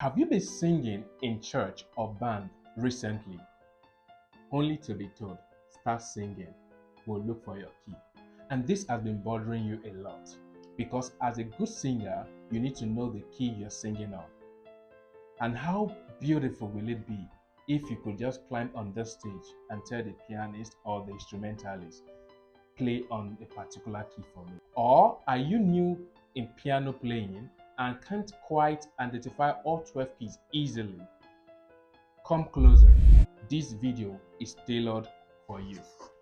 Have you been singing in church or band recently, only to be told, start singing, we'll look for your key? And this has been bothering you a lot because as a good singer, you need to know the key you're singing on. And how beautiful will it be if you could just climb on the stage and tell the pianist or the instrumentalist, play on a particular key for me? Or are you new in piano playing and can't quite identify all 12 keys easily? Come closer. This video is tailored for you.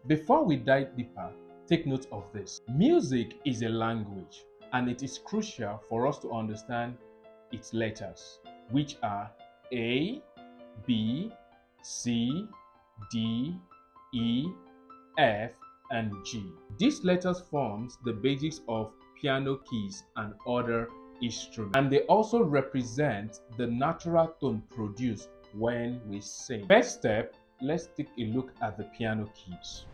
Before we dive deeper, take note of this. Music is a language, and it is crucial for us to understand its letters, which are A, B, C, D, E, F, and G. These letters forms the basics of piano keys and other instruments, and they also represent the natural tone produced when we sing. First step, let's take a look at the piano keys.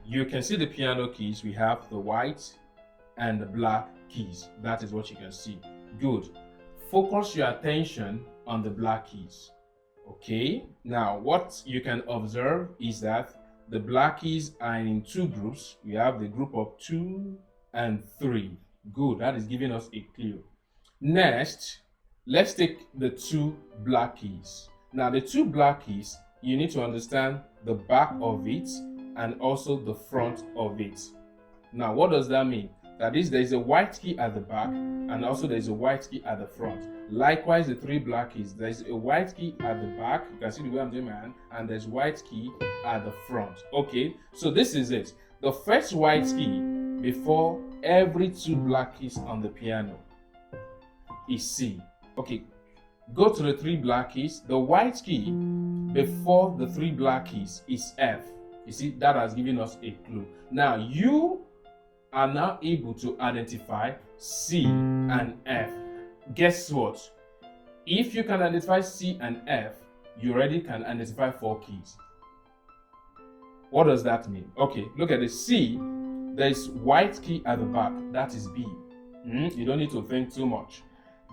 You can see the piano keys. We have the white and the black keys. That is what you can see. Good. Focus your attention on the black keys. Okay, now what you can observe is that the black keys are in two groups. We have the group of 2 and 3. Good, that is giving us a clue. Next, let's take the 2 black keys. Now the 2 black keys, you need to understand the back of it and also the front of it. Now what does that mean? That is, there is a white key at the back and also there is a white key at the front. Likewise, the 3 black keys, there is a white key at the back, you can see the way I'm doing my hand, and there's white key at the front. Okay, so this is it. The first white key before every 2 black keys on the piano is C. Okay, go to the 3 black keys. The white key before the 3 black keys is F. You see, that has given us a clue. Now you are now able to identify C and F. Guess what? If you can identify C and F, you already can identify 4 keys. What does that mean? Okay, look at the C. There is white key at the back. That is B. You don't need to think too much.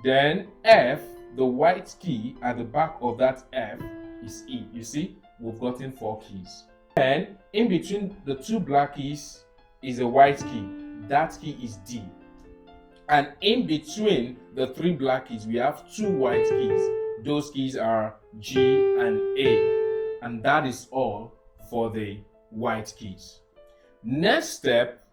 Then F, the white key at the back of that F is E. You see, we've gotten 4 keys. And in between the 2 black keys is a white key. That key is D. And in between the 3 black keys, we have 2 white keys. Those keys are G and A. And that is all for the white keys. Next step,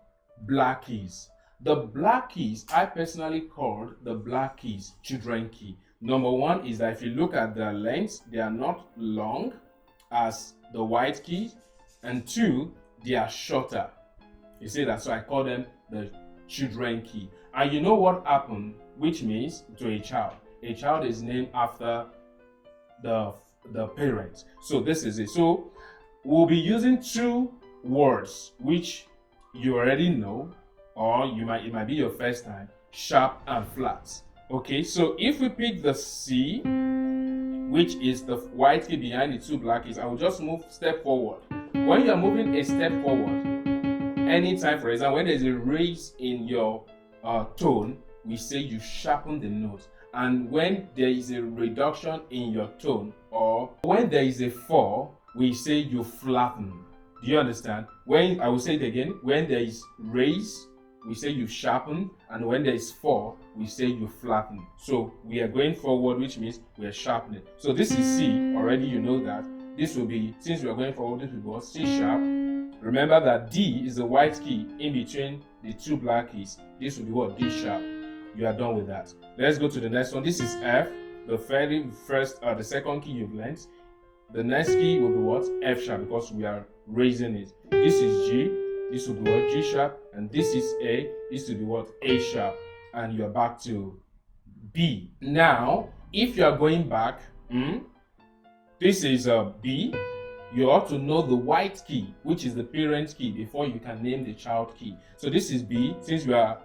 black keys. The black keys, I personally called the black keys children key. Number 1 is that if you look at their length, they are not long as the white keys. And 2, they are shorter. You see that? So I call them the children key. And you know what happened, which means to a child. A child is named after the parents. So this is it. So we'll be using 2 words which you already know, or it might be your first time: sharp and flat. Okay, so if we pick the C, which is the white key behind the 2 black keys, I will just move step forward. When you are moving a step forward, anytime, for example, when there's a raise in your tone, we say you sharpen the note. And when there is a reduction in your tone, or when there is a fall, we say you flatten. Do you understand? When I will say it again, when there is raise, we say you sharpen, and when there is fall, we say you flatten. So we are going forward, which means we are sharpening. So this is C. Already you know that. This will be, since we are going forward, this will be C sharp. Remember that D is the white key in between the 2 black keys. This will be what? D sharp. You are done with that. Let's go to the next one. This is F, the very first, the second key you've learned. The next key will be what? F sharp, because we are raising it. This is G. This will be what? G sharp. And this is A. This will be what? A sharp. And you are back to B. Now, if you are going back, this is B. You ought to know the white key, which is the parent key, before you can name the child key. So this is B. Since we are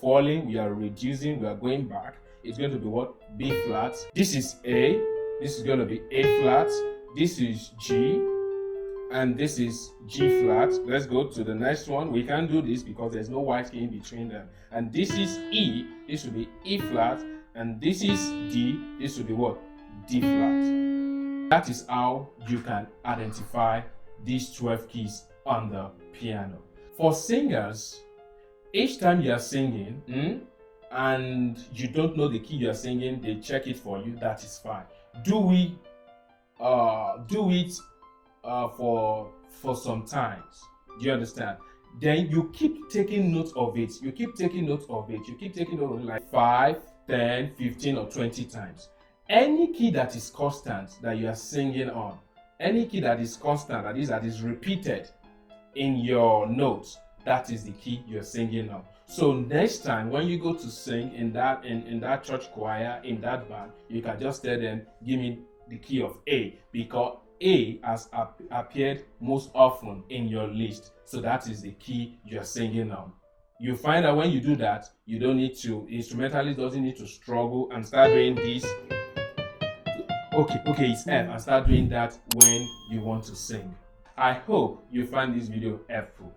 falling, we are reducing, we are going back, it's going to be what? B flat. This is A. This is going to be A flat. This is G. And this is G flat. Let's go to the next one. We can't do this because there's no white key in between them. And this is E. This will be E flat. and this is D, this will be what? D flat. That is how you can identify these 12 keys on the piano. For singers, each time you are singing and you don't know the key you are singing, they check it for you. That is fine. Do it for some times. Do you understand? Then you keep taking note of it. You keep taking note of it. You keep taking note of it like 5, 10, 15, or 20 times. Any key that is constant that you are singing on, any key that is constant, that is repeated in your notes, that is the key you're singing on. So next time when you go to sing in that church choir, in that band, you can just tell them, give me the key of A, because A has appeared most often in your list. So that is the key you're singing on. You find that when you do that, you don't need to, instrumentalist doesn't need to struggle and start doing this. Okay, it's F, and start doing that when you want to sing. I hope you find this video helpful.